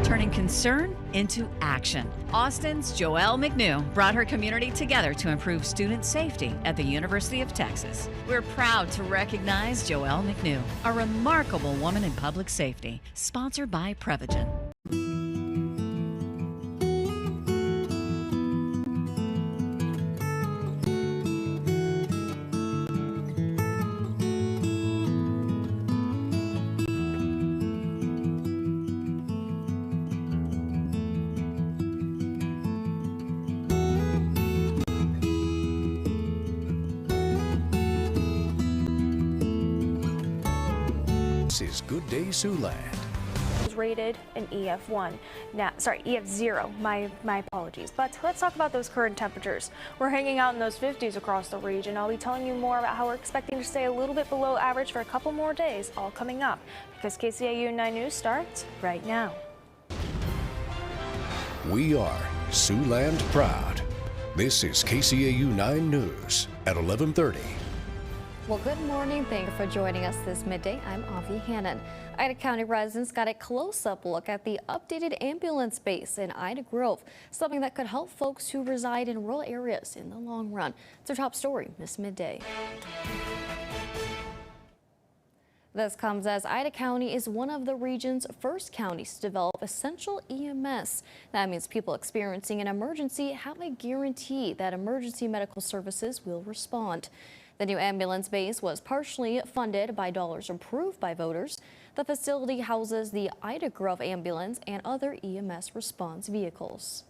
turning concern into action. Austin's Joelle McNew brought her community together to improve student safety at the University of Texas. We're proud to recognize Joelle McNew, a remarkable woman in public safety, sponsored by Prevagen. This is Good Day Siouxland. Was rated an EF1. Now, sorry, EF0. My apologies. But let's talk about those current temperatures. We're hanging out in those 50s across the region. I'll be telling you more about how we're expecting to stay a little bit below average for a couple more days, all coming up, because KCAU 9 News starts right now. We are Siouxland proud. This is KCAU 9 News at 11:30. Well, good morning. Thank you for joining us this midday. I'm Avi Hannon. Ida County residents got a close-up look at the updated ambulance base in Ida Grove, something that could help folks who reside in rural areas in the long run. It's our top story this midday. This comes as Ida County is one of the region's first counties to develop essential EMS. That means people experiencing an emergency have a guarantee that emergency medical services will respond. The new ambulance base was partially funded by dollars approved by voters. The facility houses the Ida Grove ambulance and other EMS response vehicles.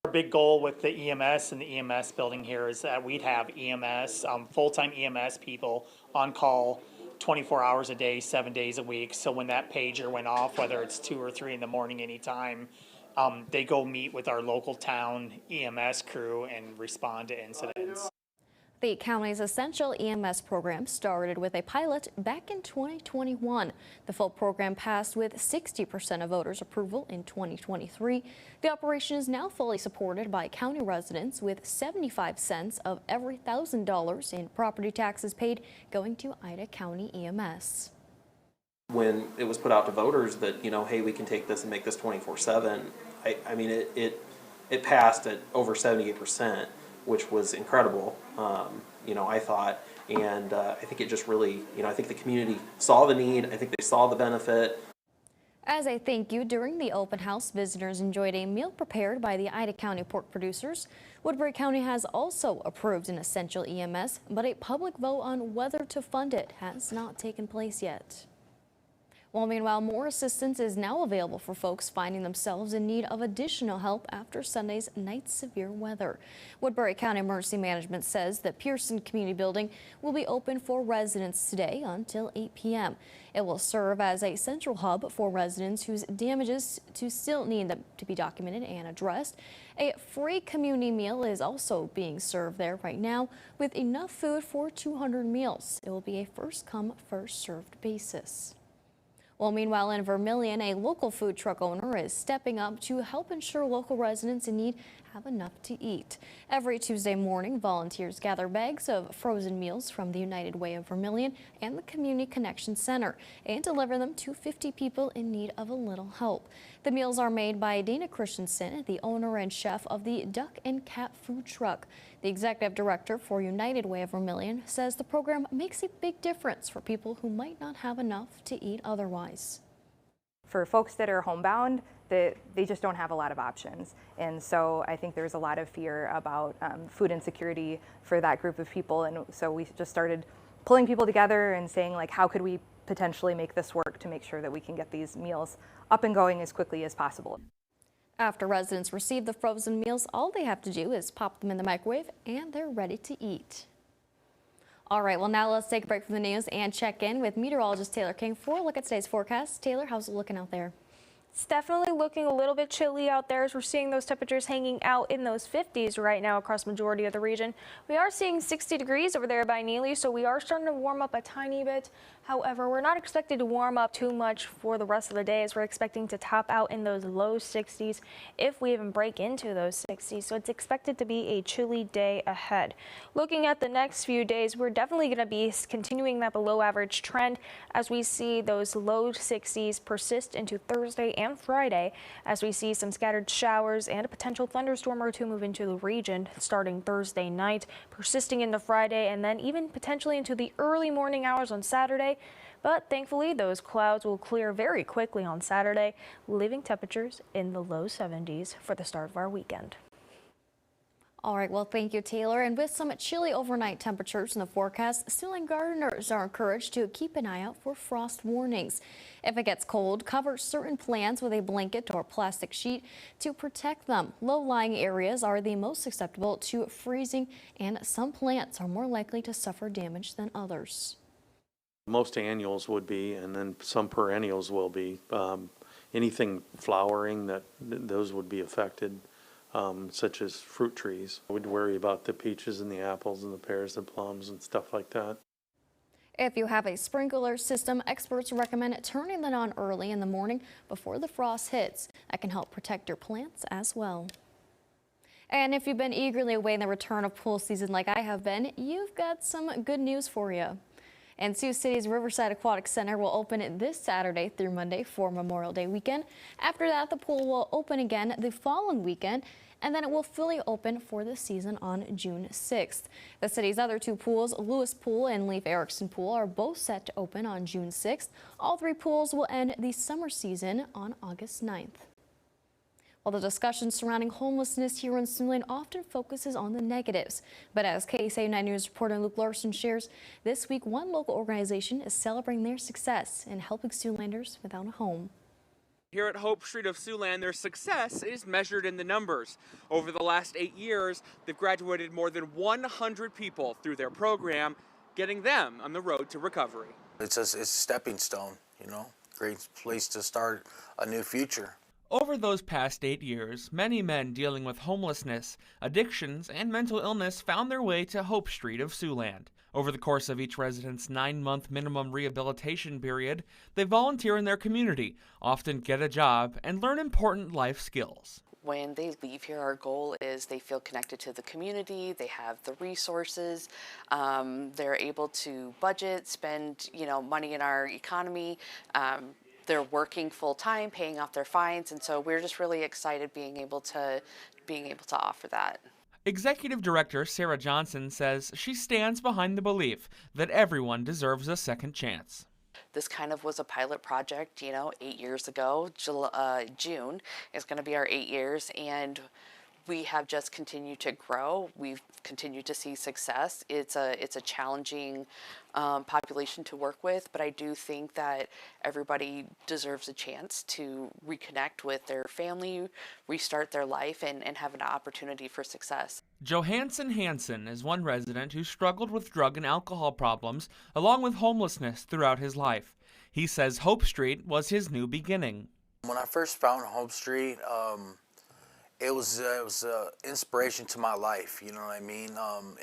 Our big goal with the EMS and the EMS building here is that we'd have EMS, full-time EMS people on call 24 hours a day, 7 days a week. So when that pager went off, whether it's 2 or 3 in the morning, anytime, they go meet with our local town EMS crew and respond to incidents. The county's essential EMS program started with a pilot back in 2021. The full program passed with 60% of voters' approval in 2023. The operation is now fully supported by county residents, with 75 cents of every $1,000 in property taxes paid going to Ida County EMS. When it was put out to voters that, you know, hey, we can take this and make this 24/7, I mean, it passed at over 78%. Which was incredible, you know, I thought, and I think it just really, you know, I think the community saw the need, I think they saw the benefit. As a thank you, during the open house, visitors enjoyed a meal prepared by the Ida County pork producers. Woodbury County has also approved an essential EMS, but a public vote on whether to fund it has not taken place yet. Well, meanwhile, more assistance is now available for folks finding themselves in need of additional help after Sunday's night severe weather. Woodbury County Emergency Management says the Pearson Community Building will be open for residents today until 8 p.m. It will serve as a central hub for residents whose damages still need to be documented and addressed. A free community meal is also being served there right now with enough food for 200 meals. It will be a first-come, first-served basis. Well, meanwhile, in Vermilion, a local food truck owner is stepping up to help ensure local residents in need have enough to eat. Every Tuesday morning, volunteers gather bags of frozen meals from the United Way of Vermilion and the Community Connection Center and deliver them to 50 people in need of a little help. The meals are made by Dana Christensen, the owner and chef of the Duck and Cat food truck. The executive director for United Way of Vermilion says the program makes a big difference for people who might not have enough to eat otherwise. For folks that are homebound, they just don't have a lot of options. And so I think there's a lot of fear about food insecurity for that group of people. And so we just started pulling people together and saying, like, how could we potentially make this work to make sure that we can get these meals up and going as quickly as possible. After residents receive the frozen meals, all they have to do is pop them in the microwave and they're ready to eat. All right, well, now let's take a break from the news and check in with meteorologist Taylor King for a look at today's forecast. Taylor, how's it looking out there? It's definitely looking a little bit chilly out there as we're seeing those temperatures hanging out in those 50s right now across the majority of the region. We are seeing 60 degrees over there by Neely, so we are starting to warm up a tiny bit. However, we're not expected to warm up too much for the rest of the day, as we're expecting to top out in those low 60s if we even break into those 60s. So it's expected to be a chilly day ahead. Looking at the next few days, we're definitely going to be continuing that below average trend as we see those low 60s persist into Thursday and Friday, as we see some scattered showers and a potential thunderstorm or two move into the region starting Thursday night, persisting into Friday, and then even potentially into the early morning hours on Saturday. But thankfully, those clouds will clear very quickly on Saturday, leaving temperatures in the low 70s for the start of our weekend. All right, well, thank you, Taylor. And with some chilly overnight temperatures in the forecast, Siouxland gardeners are encouraged to keep an eye out for frost warnings. If it gets cold, cover certain plants with a blanket or plastic sheet to protect them. Low-lying areas are the most susceptible to freezing, and some plants are more likely to suffer damage than others. Most annuals would be, and then some perennials will be. Anything flowering, those would be affected, such as fruit trees. We'd worry about the peaches and the apples and the pears and plums and stuff like that. If you have a sprinkler system, experts recommend turning that on early in the morning before the frost hits. That can help protect your plants as well. And if you've been eagerly awaiting the return of pool season like I have been, you've got some good news for you. And Sioux City's Riverside Aquatic Center will open this Saturday through Monday for Memorial Day weekend. After that, the pool will open again the following weekend, and then it will fully open for the season on June 6th. The city's other two pools, Lewis Pool and Leif Erikson Pool, are both set to open on June 6th. All three pools will end the summer season on August 9th. Well, the discussion surrounding homelessness here in Siouxland often focuses on the negatives. But as KCAU 9 News reporter Luke Larson shares, this week one local organization is celebrating their success in helping Siouxlanders without a home. Here at Hope Street of Siouxland, their success is measured in the numbers. Over the last 8 years, they've graduated more than 100 people through their program, getting them on the road to recovery. It's a stepping stone, you know, great place to start a new future. Over those past 8 years, many men dealing with homelessness, addictions, and mental illness found their way to Hope Street of Siouxland. Over the course of each resident's 9-month minimum rehabilitation period, they volunteer in their community, often get a job, and learn important life skills. When they leave here, our goal is they feel connected to the community, they have the resources, they're able to budget, spend money in our economy. They're working full time, paying off their fines, and so we're just really excited being able to offer that. Executive Director Sarah Johnson says she stands behind the belief that everyone deserves a second chance. This kind of was a pilot project, 8 years ago. June is going to be our 8 years, and we have just continued to grow. We've continued to see success. It's a challenging population to work with, but I do think that everybody deserves a chance to reconnect with their family, restart their life, and have an opportunity for success. Johansson Hansen is one resident who struggled with drug and alcohol problems along with homelessness throughout his life. He says Hope Street was his new beginning. When I first found Hope Street, it was inspiration to my life, you know what I mean?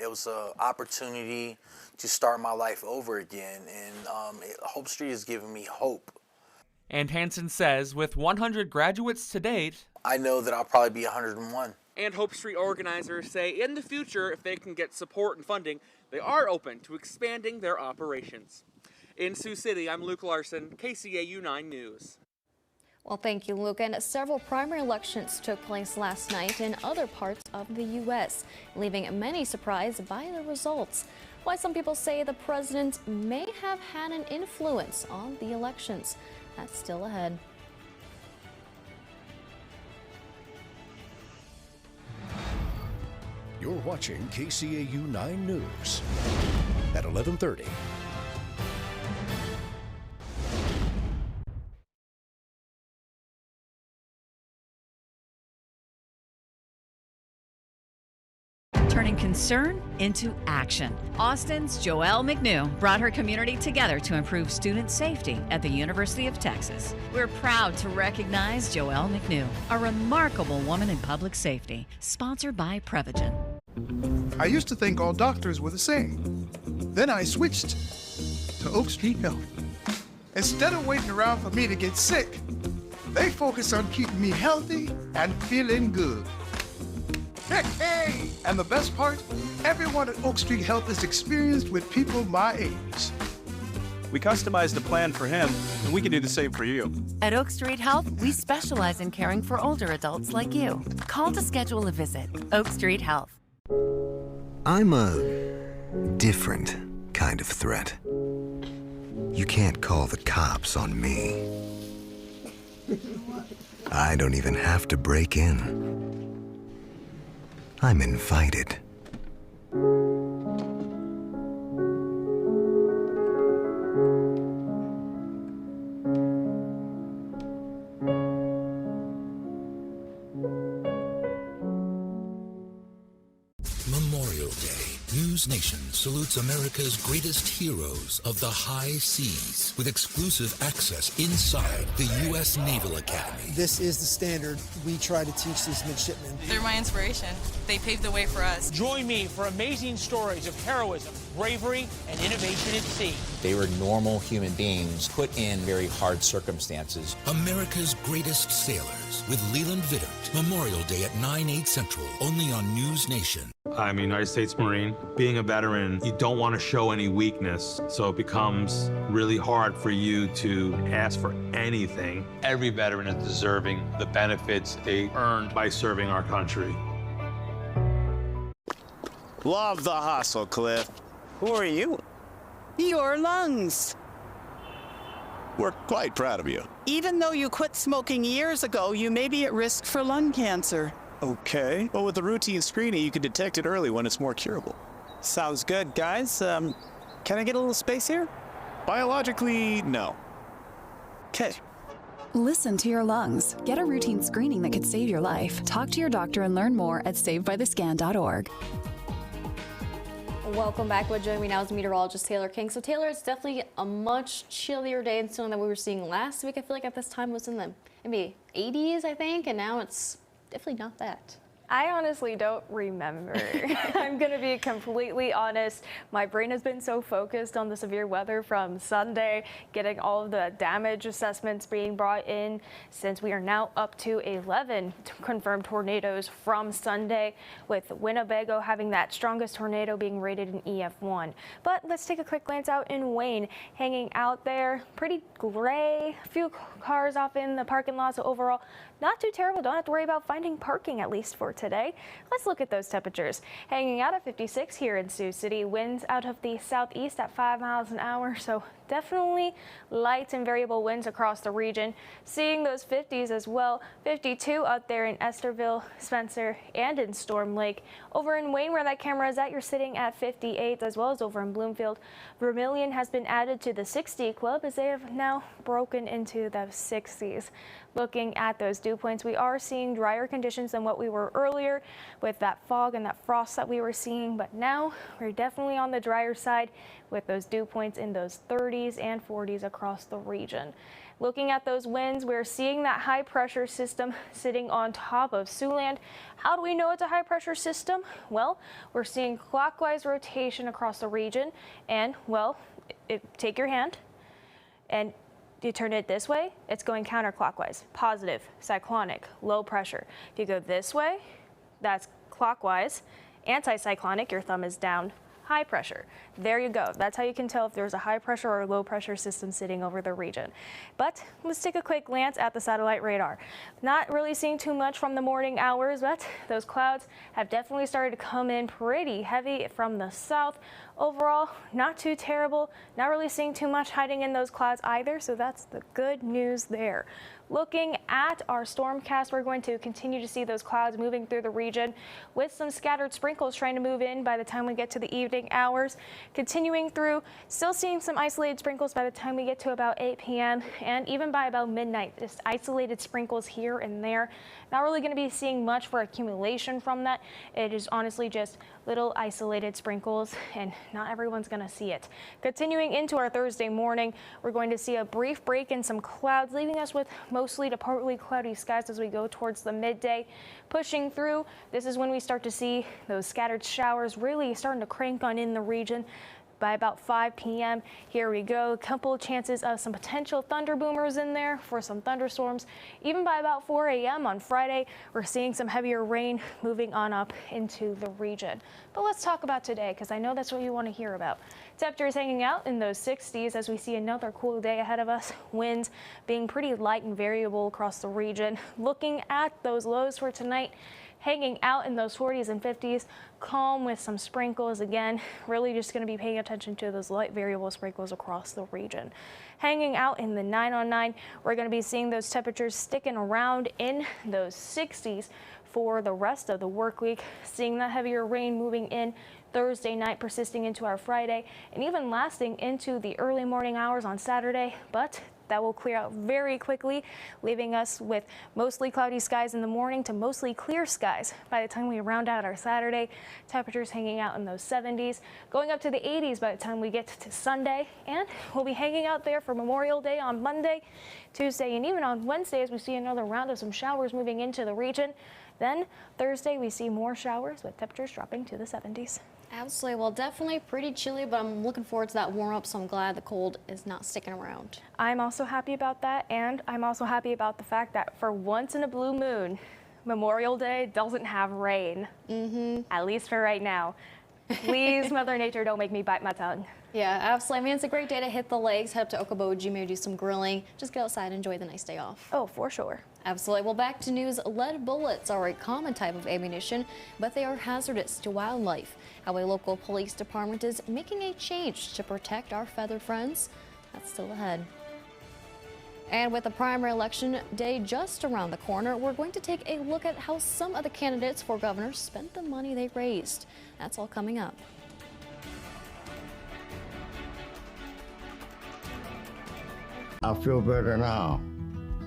It was an opportunity to start my life over again, and Hope Street has given me hope. And Hansen says with 100 graduates to date, I know that I'll probably be 101. And Hope Street organizers say in the future, if they can get support and funding, they are open to expanding their operations. In Sioux City, I'm Luke Larson, KCAU 9 News. Well, thank you, Luke. And several primary elections took place last night in other parts of the U.S., leaving many surprised by the results. Why some people say the president may have had an influence on the elections. That's still ahead. You're watching KCAU 9 News at 11:30. Turning concern into action. Austin's Joelle McNew brought her community together to improve student safety at the University of Texas. We're proud to recognize Joelle McNew, a remarkable woman in public safety, sponsored by Prevagen. I used to think all doctors were the same. Then I switched to to Oak Street Health. Instead of waiting around for me to get sick, they focus on keeping me healthy and feeling good. Hey! And the best part, everyone at Oak Street Health is experienced with people my age. We customized a plan for him, and we can do the same for you. At Oak Street Health, we specialize in caring for older adults like you. Call to schedule a visit. Oak Street Health. I'm a different kind of threat. You can't call the cops on me. I don't even have to break in. I'm invited. Memorial Day. News Nation salutes America's greatest heroes of the high seas with exclusive access inside the U.S. Naval Academy. This is the standard we try to teach these midshipmen. They're my inspiration. They paved the way for us. Join me for amazing stories of heroism, bravery, and innovation at sea. They were normal human beings put in very hard circumstances. America's Greatest Sailors with Leland Vittert. Memorial Day at 9/8 Central, only on News Nation. I'm a United States Marine. Being a veteran, you don't want to show any weakness, so it becomes really hard for you to ask for anything. Every veteran is deserving the benefits they earned by serving our country. Love the hustle, Cliff. Who are you? Your lungs. We're quite proud of you. Even though you quit smoking years ago, you may be at risk for lung cancer. Okay. Well, with the routine screening, you can detect it early when it's more curable. Sounds good, guys. Can I get a little space here? Biologically, no. Okay. Listen to your lungs. Get a routine screening that could save your life. Talk to your doctor and learn more at savedbythescan.org. Welcome back. What joining me now is meteorologist Taylor King. So Taylor, it's definitely a much chillier day and snow than we were seeing last week. I feel like at this time it was in the maybe 80s, I think, and now it's definitely not that. I honestly don't remember. I'm going to be completely honest. My brain has been so focused on the severe weather from Sunday, getting all of the damage assessments being brought in, since we are now up to 11 confirmed tornadoes from Sunday, with Winnebago having that strongest tornado being rated an EF1. But let's take a quick glance out in Wayne, hanging out there, pretty gray, a few cars off in the parking lot, so overall not too terrible. Don't have to worry about finding parking, at least for today. Let's look at those temperatures. Hanging out at 56 here in Sioux City. Winds out of the southeast at 5 miles an hour. So definitely light and variable winds across the region. Seeing those 50s as well. 52 out there in Esterville, Spencer, and in Storm Lake. Over in Wayne, where that camera is at, you're sitting at 58, as well as over in Bloomfield. Vermilion has been added to the 60 club, as they have now broken into the 60s. Looking at those dew points, we are seeing drier conditions than what we were earlier with that fog and that frost that we were seeing, but now we're definitely on the drier side with those dew points in those 30s and 40s across the region. Looking at those winds, we're seeing that high pressure system sitting on top of Siouxland. How do we know it's a high pressure system? Well, we're seeing clockwise rotation across the region, and well, take your hand and you turn it this way, it's going counterclockwise, positive, cyclonic, low pressure. If you go this way, that's clockwise, anticyclonic, your thumb is down, high pressure. There you go. That's how you can tell if there's a high pressure or low pressure system sitting over the region. But let's take a quick glance at the satellite radar. Not really seeing too much from the morning hours, but those clouds have definitely started to come in pretty heavy from the south. Overall, not too terrible. Not really seeing too much hiding in those clouds either, so that's the good news there. Looking at our stormcast, we're going to continue to see those clouds moving through the region with some scattered sprinkles trying to move in by the time we get to the evening hours. Continuing through, still seeing some isolated sprinkles by the time we get to about 8 p.m. and even by about midnight, just isolated sprinkles here and there. Not really going to be seeing much for accumulation from that. It is honestly just little isolated sprinkles, and not everyone's going to see it. Continuing into our Thursday morning, we're going to see a brief break in some clouds, leaving us with mostly to partly cloudy skies as we go towards the midday. Pushing through, this is when we start to see those scattered showers really starting to crank on in the region. by about 5 p.m. Here we go. A couple chances of some potential thunder boomers in there for some thunderstorms. Even by about 4 a.m. on Friday, we're seeing some heavier rain moving on up into the region. But let's talk about today, because I know that's what you want to hear about. Temperatures hanging out in those 60s as we see another cool day ahead of us. Winds being pretty light and variable across the region. Looking at those lows for tonight, hanging out in those 40s and 50s, calm with some sprinkles again. Really just going to be paying attention to those light variable sprinkles across the region. Hanging out in the 9 on 9, we're going to be seeing those temperatures sticking around in those 60s for the rest of the work week. Seeing that heavier rain moving in Thursday night, persisting into our Friday, and even lasting into the early morning hours on Saturday, but that will clear out very quickly, leaving us with mostly cloudy skies in the morning to mostly clear skies by the time we round out our Saturday. Temperatures hanging out in those 70s, going up to the 80s by the time we get to Sunday, and we'll be hanging out there for Memorial Day on Monday, Tuesday, and even on Wednesday as we see another round of some showers moving into the region. Then Thursday, we see more showers with temperatures dropping to the 70s. Absolutely. Well, definitely pretty chilly, but I'm looking forward to that warm up, so I'm glad the cold is not sticking around. I'm also happy about that, and I'm also happy about the fact that for once in a blue moon, Memorial Day doesn't have rain. At least for right now. Please, Mother Nature, don't make me bite my tongue. Yeah, absolutely. I mean, it's a great day to hit the lakes, head up to Okoboji, maybe do some grilling, just get outside and enjoy the nice day off. Oh, for sure. Absolutely. Well, back to news. Lead bullets are a common type of ammunition, but they are hazardous to wildlife. How a local police department is making a change to protect our feathered friends, that's still ahead. And with the primary election day just around the corner, we're going to take a look at how some of the candidates for governor spent the money they raised. That's all coming up. I feel better now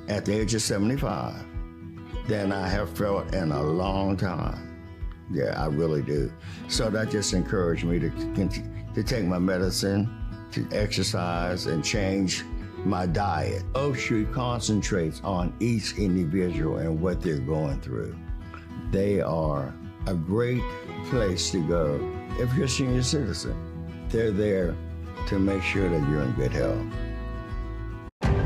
at the age of 75 than I have felt in a long time. Yeah, I really do. So that just encouraged me to take my medicine, to exercise, and change my diet. Oak Street concentrates on each individual and what they're going through. They are a great place to go if you're a senior citizen. They're there to make sure that you're in good health.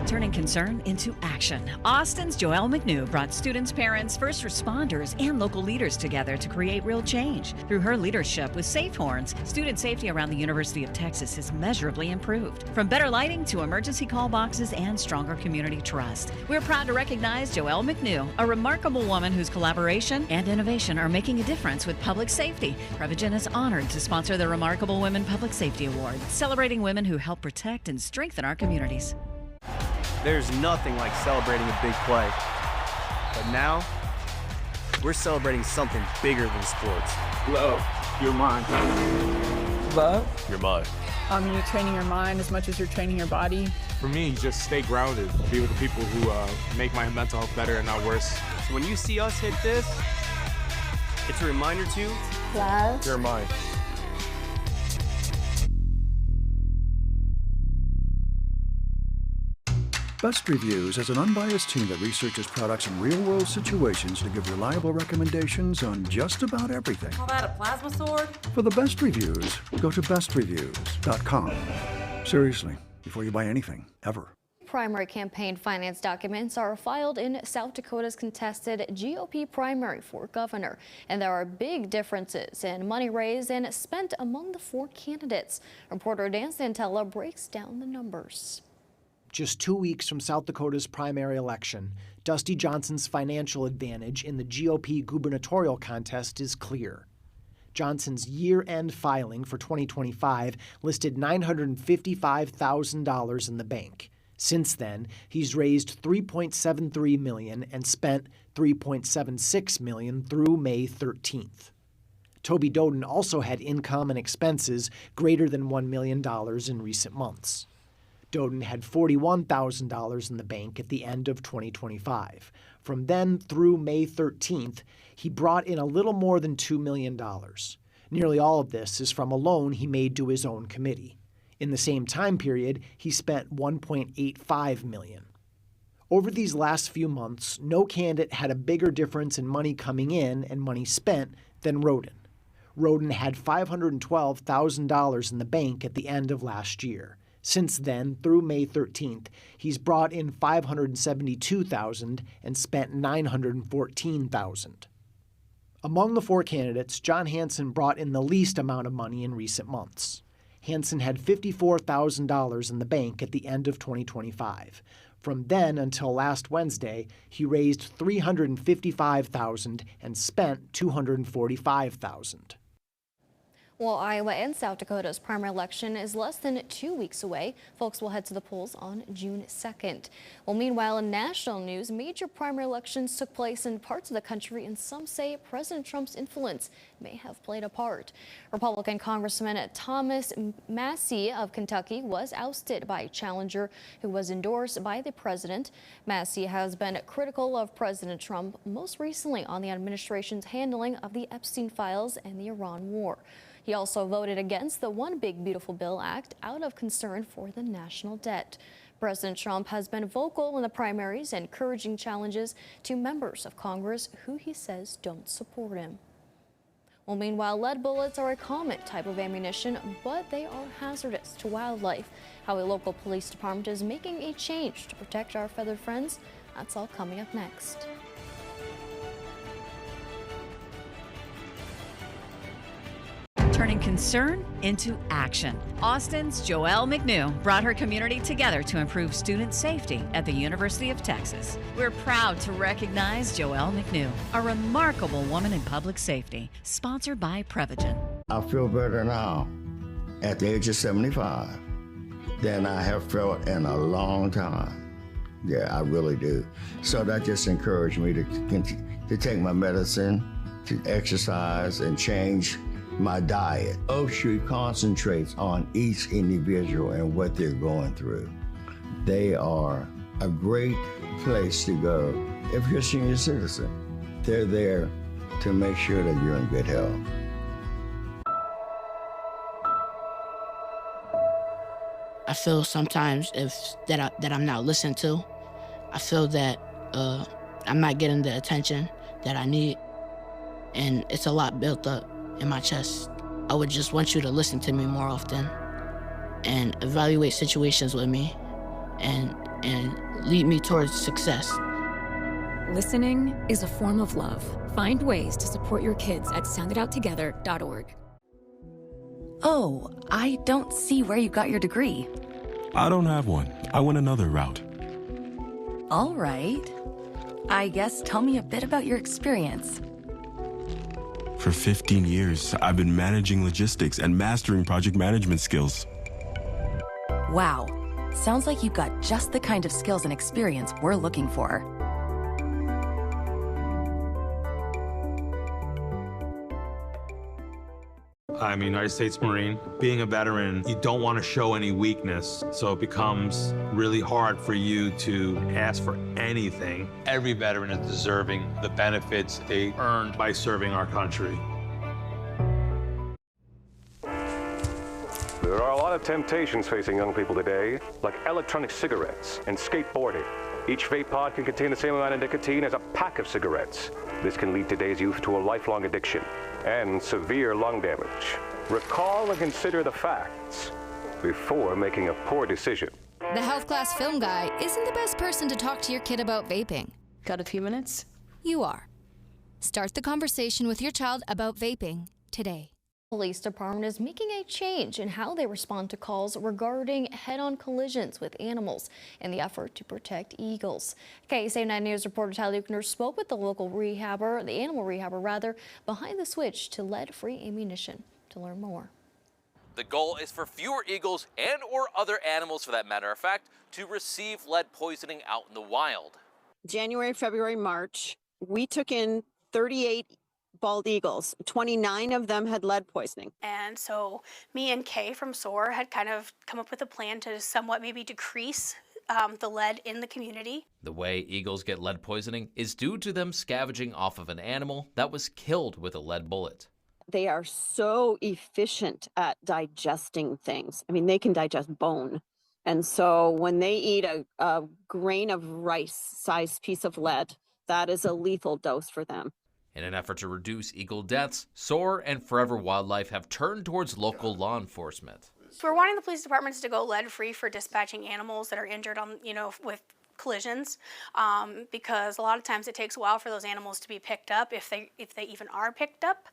Turning concern into action. Austin's Joelle McNew brought students, parents, first responders, and local leaders together to create real change. Through her leadership with Safe Horns, student safety around the University of Texas has measurably improved. From better lighting to emergency call boxes and stronger community trust. We're proud to recognize Joelle McNew, a remarkable woman whose collaboration and innovation are making a difference with public safety. Prevagen is honored to sponsor the Remarkable Women Public Safety Award, celebrating women who help protect and strengthen our communities. There's nothing like celebrating a big play. But now, we're celebrating something bigger than sports. Love your mind. Love your mind. You're training your mind as much as you're training your body. For me, just stay grounded. Be with the people who make my mental health better and not worse. So when you see us hit this, it's a reminder to love your mind. Best Reviews is an unbiased team that researches products in real-world situations to give reliable recommendations on just about everything. Call that a plasma sword? For the best reviews, go to bestreviews.com. Seriously, before you buy anything, ever. Primary campaign finance documents are filed in South Dakota's contested GOP primary for governor, and there are big differences in money raised and spent among the four candidates. Reporter Dan Santella breaks down the numbers. Just 2 weeks from South Dakota's primary election, Dusty Johnson's financial advantage in the GOP gubernatorial contest is clear. Johnson's year-end filing for 2025 listed $955,000 in the bank. Since then, he's raised $3.73 million and spent $3.76 million through May 13th. Toby Doden also had income and expenses greater than $1 million in recent months. Doden had $41,000 in the bank at the end of 2025. From then through May 13th, he brought in a little more than $2 million. Nearly all of this is from a loan he made to his own committee. In the same time period, he spent $1.85 million. Over these last few months, no candidate had a bigger difference in money coming in and money spent than Roden. Roden had $512,000 in the bank at the end of last year. Since then, through May 13th, he's brought in $572,000 and spent $914,000. Among the four candidates, John Hanson brought in the least amount of money in recent months. Hanson had $54,000 in the bank at the end of 2025. From then until last Wednesday, he raised $355,000 and spent $245,000. While Iowa and South Dakota's primary election is less than 2 weeks away, folks will head to the polls on June 2nd. Well, meanwhile, in national news, major primary elections took place in parts of the country, and some say President Trump's influence may have played a part. Republican Congressman Thomas Massie of Kentucky was ousted by a challenger who was endorsed by the president. Massie has been critical of President Trump, most recently on the administration's handling of the Epstein files and the Iran war. He also voted against the One Big Beautiful Bill Act out of concern for the national debt. President Trump has been vocal in the primaries, encouraging challenges to members of Congress who he says don't support him. Well, meanwhile, lead bullets are a common type of ammunition, but they are hazardous to wildlife. How a local police department is making a change to protect our feathered friends, that's all coming up next. Turning concern into action. Austin's Joelle McNew brought her community together to improve student safety at the University of Texas. We're proud to recognize Joelle McNew, a remarkable woman in public safety, sponsored by Prevagen. I feel better now at the age of 75 than I have felt in a long time. Yeah, I really do. So that just encouraged me to take my medicine, to exercise, and change my diet. Oak Street concentrates on each individual and what they're going through. They are a great place to go if you're a senior citizen. They're there to make sure that you're in good health. I feel sometimes that I'm not listened to. I feel that I'm not getting the attention that I need, and it's a lot built up in my chest. I would just want you to listen to me more often and evaluate situations with me and lead me towards success. Listening is a form of love. Find ways to support your kids at sounditouttogether.org. Oh, I don't see where you got your degree. I don't have one. I went another route. All right. I guess tell me a bit about your experience. For 15 years, I've been managing logistics and mastering project management skills. Wow. Sounds like you've got just the kind of skills and experience we're looking for. I'm a United States Marine. Being a veteran, you don't want to show any weakness, so it becomes really hard for you to ask for anything. Every veteran is deserving the benefits they earned by serving our country. There are a lot of temptations facing young people today, like electronic cigarettes and skateboarding. Each vape pod can contain the same amount of nicotine as a pack of cigarettes. This can lead today's youth to a lifelong addiction and severe lung damage. Recall and consider the facts before making a poor decision. The health class film guy isn't the best person to talk to your kid about vaping. Got a few minutes? You are. Start the conversation with your child about vaping today. Police department is making a change in how they respond to calls regarding head-on collisions with animals in the effort to protect eagles. KCAU 9 News reporter Ty Luckner spoke with the local rehabber, the animal rehabber rather, behind the switch to lead-free ammunition. To learn more. The goal is for fewer eagles and or other animals, for that matter of fact, to receive lead poisoning out in the wild. January, February, March, we took in 38 bald eagles. 29 of them had lead poisoning. And so me and Kay from SOAR had kind of come up with a plan to somewhat maybe decrease the lead in the community. The way eagles get lead poisoning is due to them scavenging off of an animal that was killed with a lead bullet. They are so efficient at digesting things. I mean, they can digest bone. And so when they eat a grain of rice-sized piece of lead, that is a lethal dose for them. In an effort to reduce eagle deaths, SOAR and Forever Wildlife have turned towards local law enforcement. So we're wanting the police departments to go lead-free for dispatching animals that are injured on, with collisions, because a lot of times it takes a while for those animals to be picked up, if they even are picked up.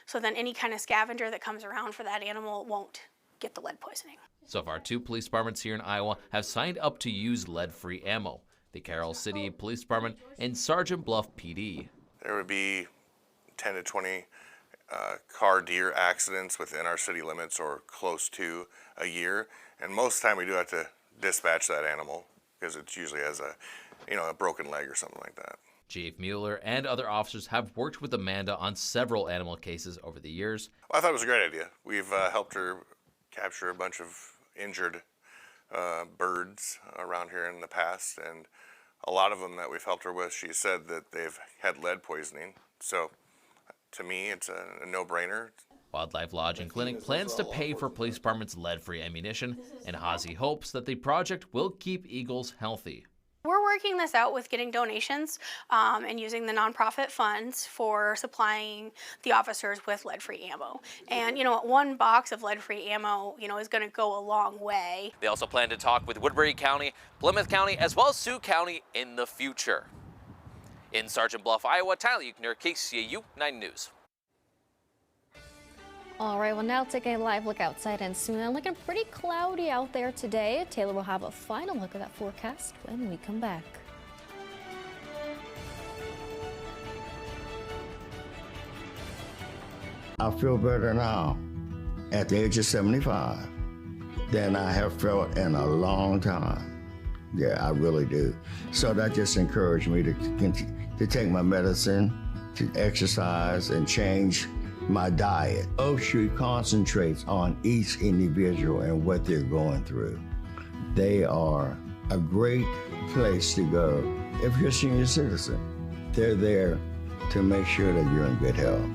So then any kind of scavenger that comes around for that animal won't get the lead poisoning. So far, 2 police departments here in Iowa have signed up to use lead-free ammo: the Carroll City Police Department and Sergeant Bluff PD. There would be 10 to 20 car deer accidents within our city limits or close to a year, and most of the time we do have to dispatch that animal because it usually has a broken leg or something like that. Chief Mueller and other officers have worked with Amanda on several animal cases over the years. Well, I thought it was a great idea. We've helped her capture a bunch of injured birds around here in the past, and a lot of them that we've helped her with, she said that they've had lead poisoning. So to me, it's a no-brainer. Wildlife Lodge and Clinic plans to pay for police department's lead-free ammunition, and Hazy hopes that the project will keep eagles healthy. We're working this out with getting donations and using the nonprofit funds for supplying the officers with lead-free ammo. And, 1 box of lead-free ammo, is going to go a long way. They also plan to talk with Woodbury County, Plymouth County, as well as Sioux County in the future. In Sergeant Bluff, Iowa, Tyler Euchner, KCAU 9 News. All right, well, now taking a live look outside and soon looking pretty cloudy out there today. Taylor will have a final look at that forecast when we come back. I feel better now at the age of 75 than I have felt in a long time. Yeah, I really do. So that just encouraged me to take my medicine, to exercise, and change my diet. Oak Street concentrates on each individual and what they're going through. They are a great place to go if you're a senior citizen. They're there to make sure that you're in good health.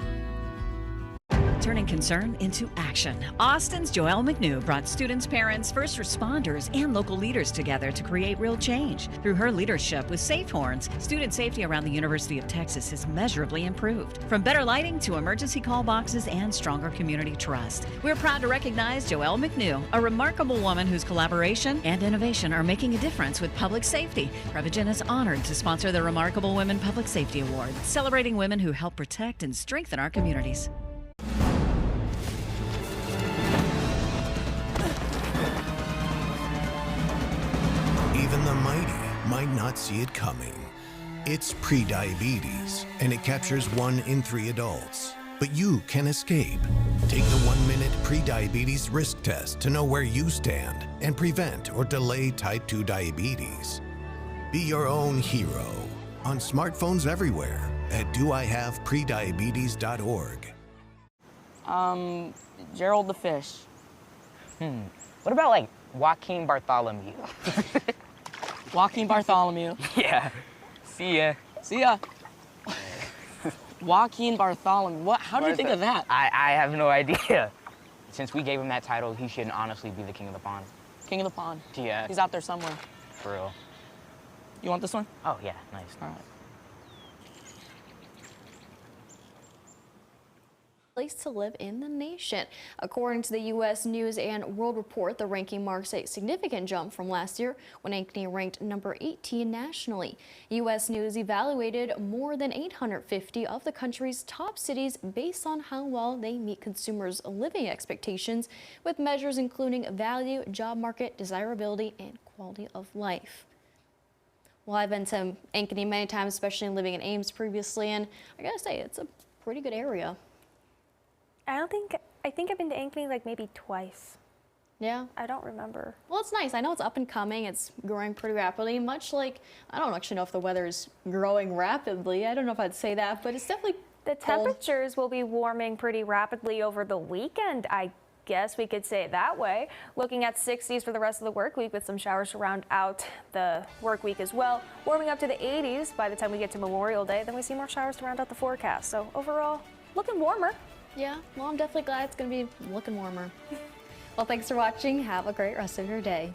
Turning concern into action. Austin's Joelle McNew brought students, parents, first responders, and local leaders together to create real change. Through her leadership with Safe Horns, student safety around the University of Texas has measurably improved. From better lighting to emergency call boxes and stronger community trust. We're proud to recognize Joelle McNew, a remarkable woman whose collaboration and innovation are making a difference with public safety. Prevagen is honored to sponsor the Remarkable Women Public Safety Award, celebrating women who help protect and strengthen our communities. Even the mighty might not see it coming. It's prediabetes, and it captures 1 in 3 adults. But you can escape. Take the 1-minute prediabetes risk test to know where you stand and prevent or delay type 2 diabetes. Be your own hero on smartphones everywhere at doihaveprediabetes.org. Gerald the fish. What about like Joaquin Bartholomew? Joaquin Bartholomew. Yeah. See ya. See ya. Joaquin Bartholomew. What? How did you think of that? I have no idea. Since we gave him that title, he should honestly be the king of the pond. King of the pond. Yeah. He's out there somewhere. For real. You want this one? Oh, yeah. Nice. All right. Place to live in the nation. According to the U.S. News and World Report, the ranking marks a significant jump from last year when Ankeny ranked number 18 nationally. U.S. News evaluated more than 850 of the country's top cities based on how well they meet consumers' living expectations, with measures including value, job market, desirability, and quality of life. Well, I've been to Ankeny many times, especially living in Ames previously, and I gotta say, it's a pretty good area. I think I've been to Ankeny like maybe twice. Yeah. I don't remember. Well, it's nice. I know it's up and coming. It's growing pretty rapidly, much like, I don't actually know if the weather is growing rapidly. I don't know if I'd say that, but it's definitely The temperatures will be warming pretty rapidly over the weekend, I guess we could say it that way. Looking at 60s for the rest of the work week with some showers to round out the work week as well. Warming up to the 80s by the time we get to Memorial Day. Then we see more showers to round out the forecast. So overall, looking warmer. Yeah, well, I'm definitely glad it's going to be looking warmer. Well, thanks for watching. Have a great rest of your day.